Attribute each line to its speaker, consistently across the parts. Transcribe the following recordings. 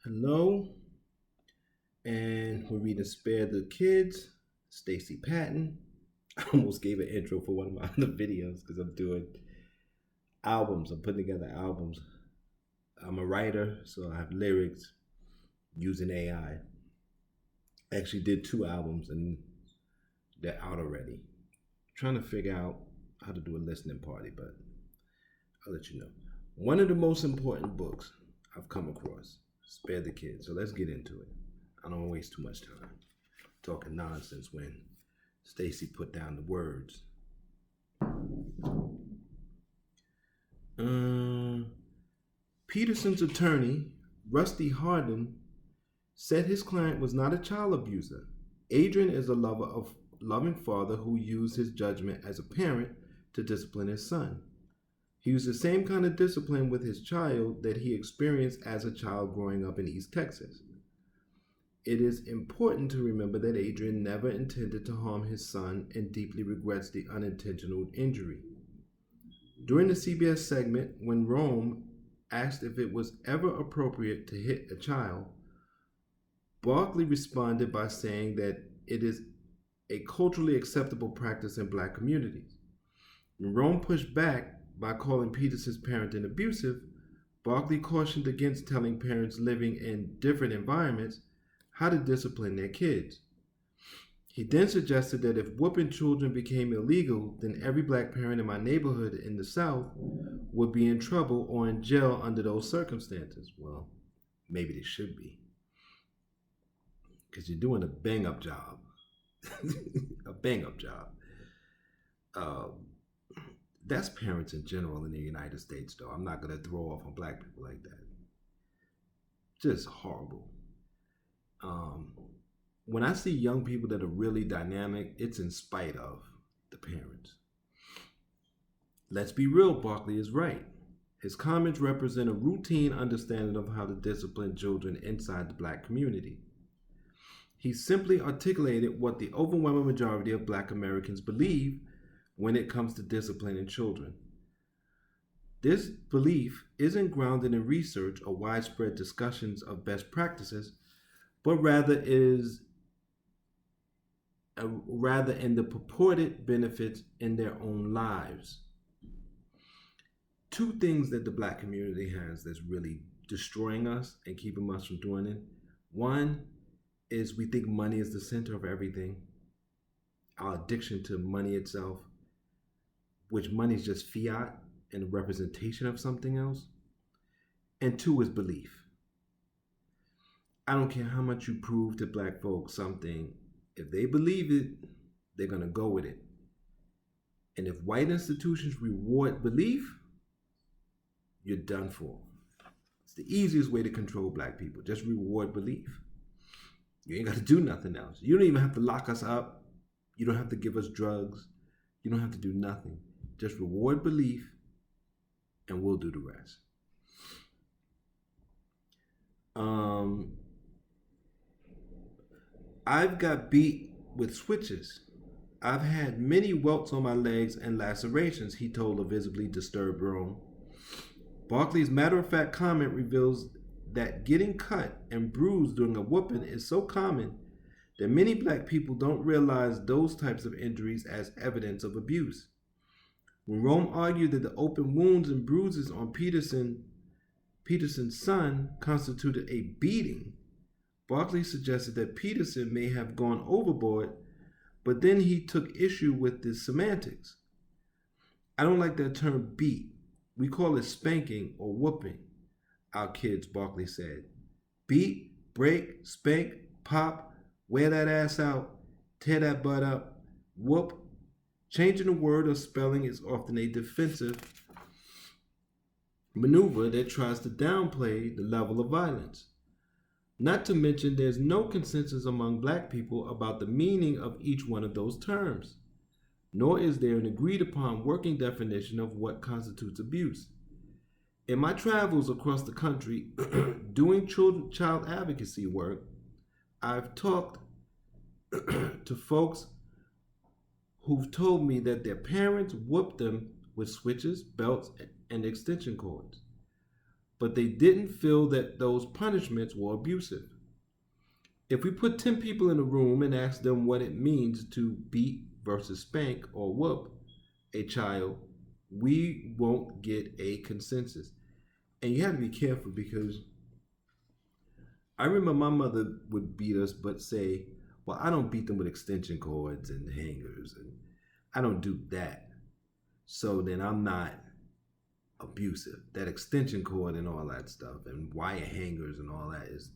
Speaker 1: Hello, and we're reading Spare the Kids, Stacey Patton. I almost gave an intro for one of my other videos because I'm doing albums. I'm putting together albums. I'm a writer, so I have lyrics using AI. I actually did two albums and they're out already. Trying to figure out how to do a listening party, but I'll let you know. One of the most important books I've come across, Spare the Kids. So let's get into it. I don't want to waste too much time talking nonsense when Stacey put down the words. Peterson's attorney, Rusty Hardin, said his client was not a child abuser. Adrian is a loving father who used his judgment as a parent to discipline his son. He used the same kind of discipline with his child that he experienced as a child growing up in East Texas. It is important to remember that Adrian never intended to harm his son and deeply regrets the unintentional injury. During the CBS segment, when Rome asked if it was ever appropriate to hit a child, Barkley responded by saying that it is a culturally acceptable practice in black communities. When Rome pushed back by calling Peterson's parenting abusive, Barkley cautioned against telling parents living in different environments how to discipline their kids. He then suggested that if whooping children became illegal, then every black parent in my neighborhood in the South would be in trouble or in jail under those circumstances. Well, maybe they should be. Because you're doing a bang-up job. A bang-up job. That's parents in general in the United States, though. I'm not going to throw off on black people like that. Just horrible. When I see young people that are really dynamic, it's in spite of the parents. Let's be real, Barkley is right. His comments represent a routine understanding of how to discipline children inside the black community. He simply articulated what the overwhelming majority of black Americans believe when it comes to disciplining children. This belief isn't grounded in research or widespread discussions of best practices, but rather in the purported benefits in their own lives. Two things that the black community has that's really destroying us and keeping us from doing it. One is we think money is the center of everything. Our addiction to money itself, which money is just fiat and a representation of something else. And two is belief. I don't care how much you prove to black folks something. If they believe it, they're going to go with it. And if white institutions reward belief, you're done for. It's the easiest way to control black people. Just reward belief. You ain't got to do nothing else. You don't even have to lock us up. You don't have to give us drugs. You don't have to do nothing. Just reward belief and we'll do the rest. I've got beat with switches. I've had many welts on my legs and lacerations, he told a visibly disturbed Rome. Barkley's matter-of-fact comment reveals that getting cut and bruised during a whooping is so common that many black people don't realize those types of injuries as evidence of abuse. When Rome argued that the open wounds and bruises on Peterson's son constituted a beating, Barkley suggested that Peterson may have gone overboard, but then he took issue with the semantics. I don't like that term beat. We call it spanking or whooping our kids, Barkley said. Beat, break, spank, pop, wear that ass out, tear that butt up, whoop. Changing a word or spelling is often a defensive maneuver that tries to downplay the level of violence. Not to mention, there's no consensus among black people about the meaning of each one of those terms, nor is there an agreed upon working definition of what constitutes abuse. In my travels across the country doing child advocacy work, I've talked to folks who've told me that their parents whooped them with switches, belts, and extension cords. but they didn't feel that those punishments were abusive. If we put 10 people in a room and ask them what it means to beat versus spank or whoop a child, we won't get a consensus. And you have to be careful because I remember my mother would beat us, but say, well, I don't beat them with extension cords and hangers, and I don't do that. So then I'm not abusive. That extension cord and all that stuff and wire hangers and all that is,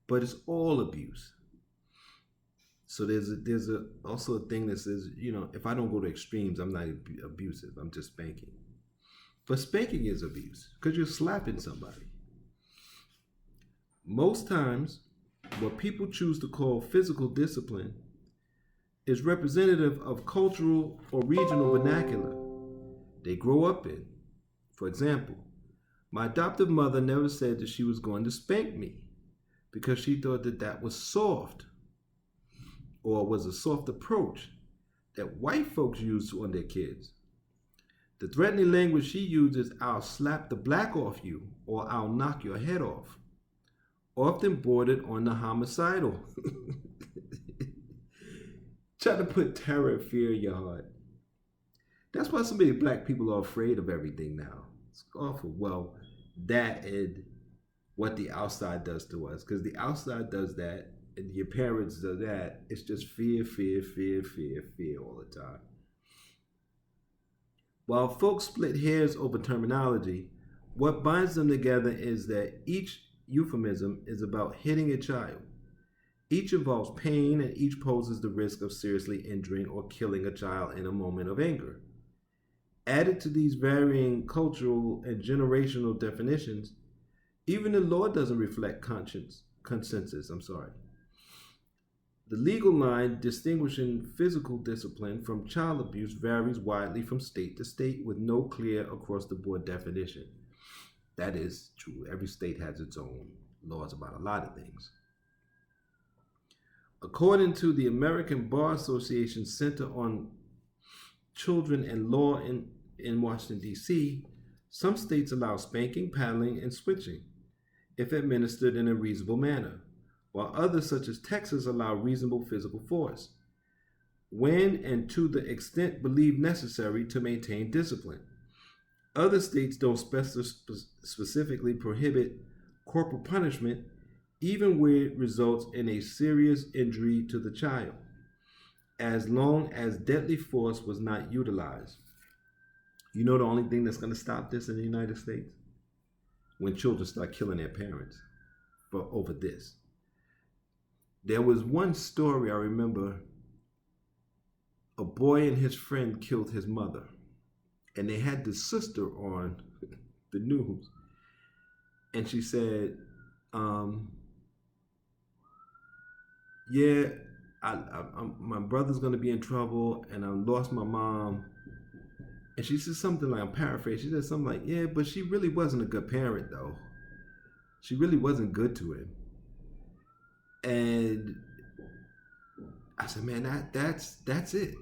Speaker 1: but it's all abuse. So there's also a thing that says, if I don't go to extremes, I'm not abusive. I'm just spanking. But spanking is abuse because you're slapping somebody. Most times, what people choose to call physical discipline is representative of cultural or regional vernacular they grow up in. For example, my adoptive mother never said that she was going to spank me because she thought that that was soft or was a soft approach that white folks use on their kids. The threatening language she uses, "I'll slap the black off you" or "I'll knock your head off," often bordered on the homicidal. Try to put terror and fear in your heart. That's why so many black people are afraid of everything now. It's awful. Well, that and what the outside does to us. Because the outside does that, and your parents do that. It's just fear, fear, fear, fear, fear all the time. While folks split hairs over terminology, what binds them together is that each euphemism is about hitting a child. Each involves pain, and each poses the risk of seriously injuring or killing a child in a moment of anger. Added to these varying cultural and generational definitions, even the law doesn't reflect consensus. The legal line distinguishing physical discipline from child abuse varies widely from state to state with no clear across-the-board definition. That is true. Every state has its own laws about a lot of things. According to the American Bar Association Center on Children and Law in Washington, D.C., some states allow spanking, paddling, and switching if administered in a reasonable manner, while others, such as Texas, allow reasonable physical force when and to the extent believed necessary to maintain discipline. Other states don't specifically prohibit corporal punishment, even where it results in a serious injury to the child, as long as deadly force was not utilized. You know the only thing that's going to stop this in the United States? When children start killing their parents over this. There was one story I remember. A boy and his friend killed his mother, and they had the sister on the news, and she said, yeah, my brother's going to be in trouble, and I lost my mom. And she said something like, I'm paraphrasing, she said something like, yeah, but she really wasn't a good parent, though. She really wasn't good to him. And I said, man, that's it.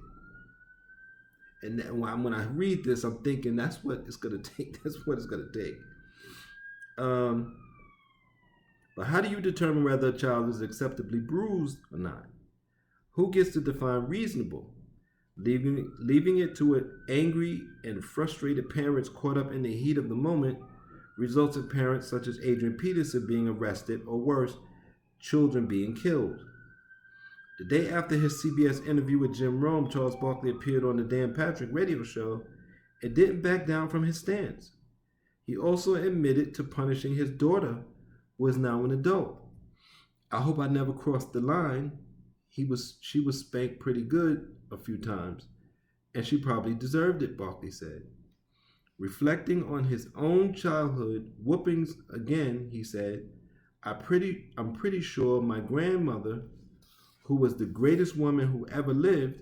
Speaker 1: And then when I read this, I'm thinking that's what it's going to take. That's what it's going to take. But how do you determine whether a child is acceptably bruised or not? Who gets to define reasonable? Leaving it to an angry and frustrated parents caught up in the heat of the moment results in parents such as Adrian Peterson being arrested, or worse, children being killed. The day after his CBS interview with Jim Rome, Charles Barkley appeared on the Dan Patrick radio show and didn't back down from his stance. He also admitted to punishing his daughter, who is now an adult. I hope I never crossed the line. She was spanked pretty good a few times, and she probably deserved it, Barkley said. Reflecting on his own childhood whoopings again, he said, I'm pretty sure my grandmother, who was the greatest woman who ever lived,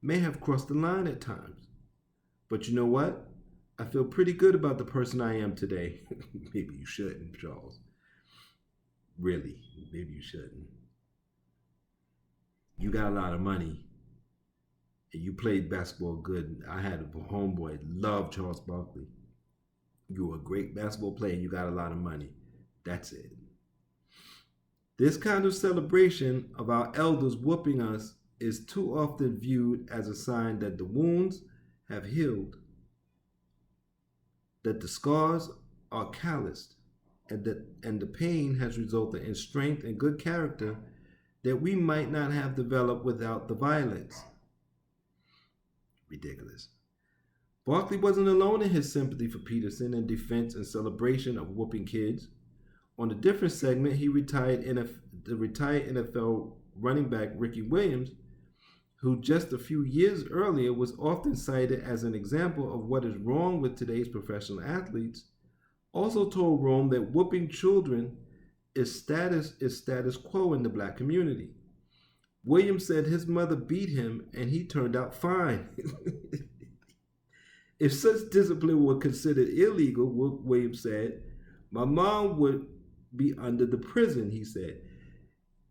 Speaker 1: may have crossed the line at times. But you know what? I feel pretty good about the person I am today. Maybe you shouldn't, Charles. Really, maybe you shouldn't. You got a lot of money, and you played basketball good. I had a homeboy, loved Charles Barkley. You're a great basketball player. You got a lot of money. That's it. This kind of celebration of our elders whooping us is too often viewed as a sign that the wounds have healed, that the scars are calloused, and the pain has resulted in strength and good character that we might not have developed without the violence. Ridiculous. Barkley wasn't alone in his sympathy for Peterson and defense and celebration of whooping kids. On a different segment, the retired NFL running back Ricky Williams, who just a few years earlier was often cited as an example of what is wrong with today's professional athletes, also told Rome that whooping children is status quo in the black community. Williams said his mother beat him and he turned out fine. If such discipline were considered illegal, Williams said, my mom would be under the prison, he said.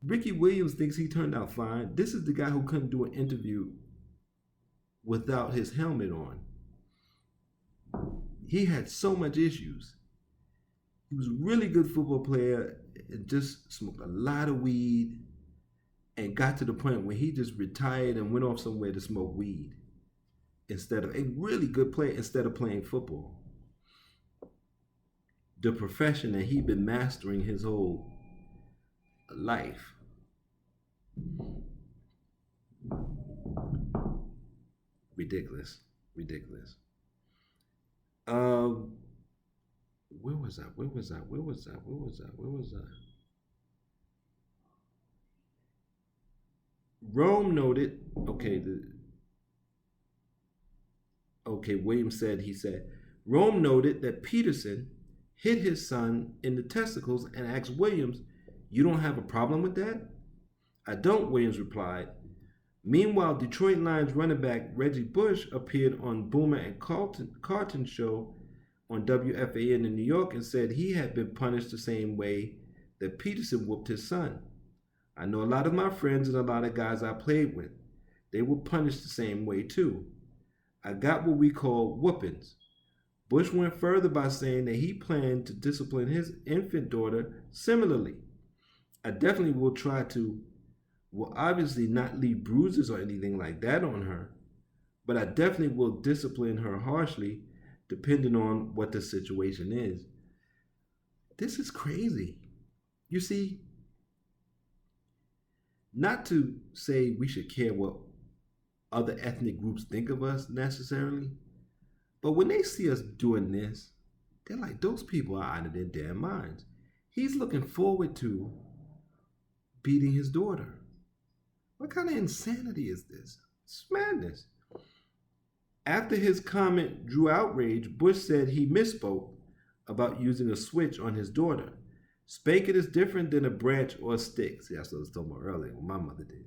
Speaker 1: Ricky Williams thinks he turned out fine. This is the guy who couldn't do an interview without his helmet on. He had so much issues. He was a really good football player and just smoked a lot of weed and got to the point where he just retired and went off somewhere to smoke weed instead of a really good player instead of playing football. The profession that he'd been mastering his whole life. Ridiculous. Where was I? Rome noted, Williams said, Rome noted that Peterson hit his son in the testicles and asked Williams, you don't have a problem with that? I don't, Williams replied. Meanwhile, Detroit Lions running back Reggie Bush appeared on Boomer and Carton show on WFAN in New York and said he had been punished the same way that Peterson whooped his son. I know a lot of my friends and a lot of guys I played with. They were punished the same way too. I got what we call whoopings. Bush went further by saying that he planned to discipline his infant daughter similarly. I definitely will try to, obviously not leave bruises or anything like that on her, but I definitely will discipline her harshly depending on what the situation is. This is crazy. You see, not to say we should care what other ethnic groups think of us necessarily, but when they see us doing this, they're like, those people are out of their damn minds. He's looking forward to beating his daughter. What kind of insanity is this? It's madness. After his comment drew outrage, Bush said he misspoke about using a switch on his daughter. Spanking is different than a branch or a stick. See, that's what I was talking about earlier, what my mother did.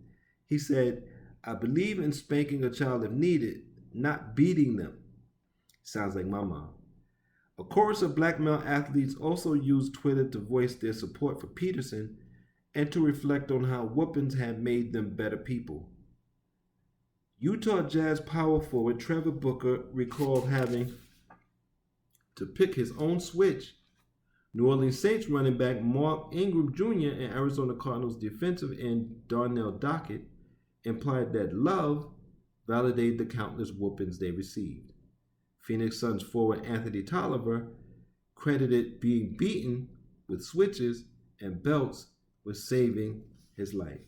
Speaker 1: He said, I believe in spanking a child if needed, not beating them. Sounds like my mom. A chorus of black male athletes also used Twitter to voice their support for Peterson and to reflect on how whoopings had made them better people. Utah Jazz power forward Trevor Booker recalled having to pick his own switch. New Orleans Saints running back Mark Ingram Jr. and Arizona Cardinals defensive end Darnell Dockett implied that love validated the countless whoopings they received. Phoenix Suns forward Anthony Tolliver credited being beaten with switches and belts with saving his life.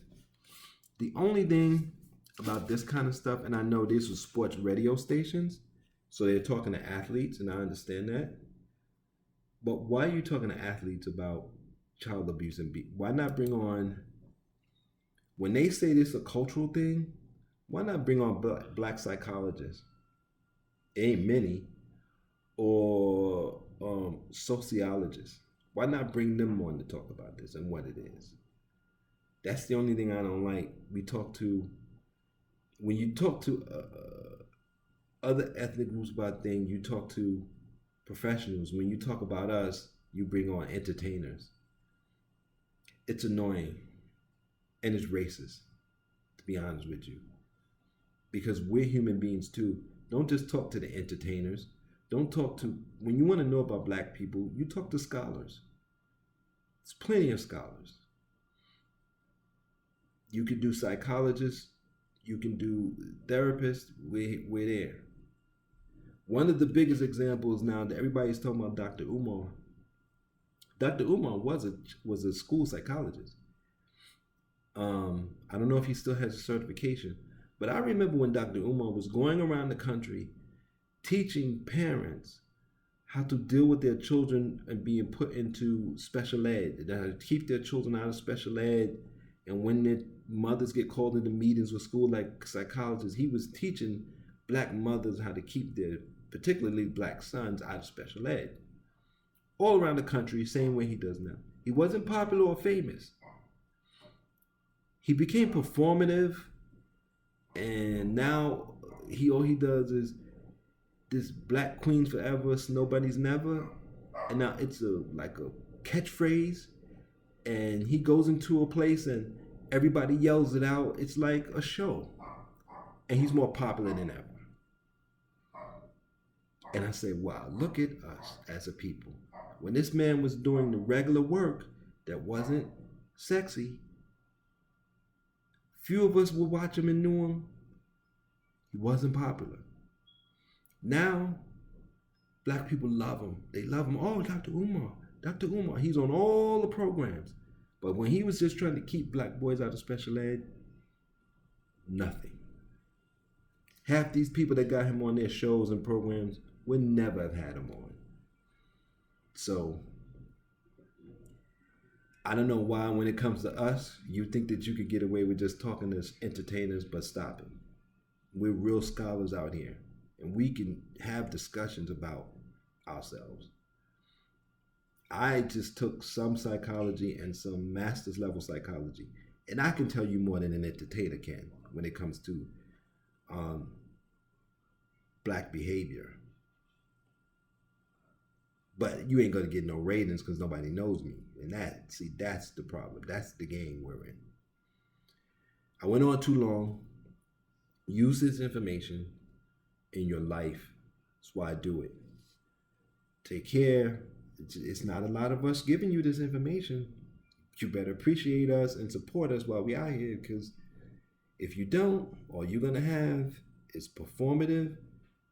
Speaker 1: The only thing about this kind of stuff, and I know these were sports radio stations, so they're talking to athletes, and I understand that. But why are you talking to athletes about child abuse and why not bring on, when they say this is a cultural thing, why not bring on black psychologists? Ain't many. Or sociologists. Why not bring them on to talk about this and what it is? That's the only thing I don't like. When you talk to other ethnic groups about things, you talk to professionals. When you talk about us, you bring on entertainers. It's annoying. And it's racist, to be honest with you. Because we're human beings too. Don't just talk to the entertainers. Don't talk to, when you want to know about black people, you talk to scholars. There's plenty of scholars. You can do psychologists, you can do therapists, we're there. One of the biggest examples now that everybody's talking about Dr. Umar. Dr. Umar was a school psychologist. I don't know if he still has a certification, but I remember when Dr. Umar was going around the country teaching parents how to deal with their children and being put into special ed, how to keep their children out of special ed, and when their mothers get called into meetings with school like psychologists, he was teaching black mothers how to keep their, particularly black sons, out of special ed. All around the country, same way he does now. He wasn't popular or famous. He became performative, and now all he does is this Black Queens Forever, Nobody's Never, and now it's like a catchphrase, and he goes into a place and everybody yells it out. It's like a show, and he's more popular than ever. And I say, wow, look at us as a people. When this man was doing the regular work that wasn't sexy, few of us would watch him and knew him. He wasn't popular. Now, black people love him. They love him. Oh, Dr. Umar. Dr. Umar. He's on all the programs. But when he was just trying to keep black boys out of special ed, nothing. Half these people that got him on their shows and programs would never have had him on. So, I don't know why when it comes to us, you think that you could get away with just talking as entertainers, but stop it. We're real scholars out here, and we can have discussions about ourselves. I just took some psychology and some master's level psychology, and I can tell you more than an entertainer can when it comes to black behavior. But you ain't gonna get no ratings because nobody knows me. And that's the problem. That's the game we're in. I went on too long. Use this information in your life. That's why I do it. Take care. It's not a lot of us giving you this information. You better appreciate us and support us while we're out here, because if you don't, all you're gonna have is performative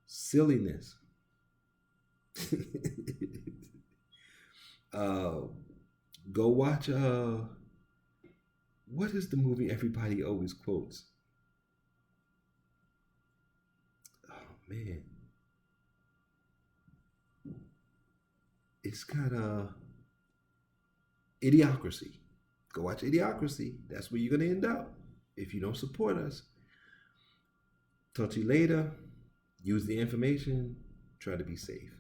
Speaker 1: silliness. Go watch what is the movie everybody always quotes? Oh man, it's got Idiocracy. Go watch Idiocracy. That's where you're gonna end up if you don't support us. Talk to you later. Use the information. Try to be safe.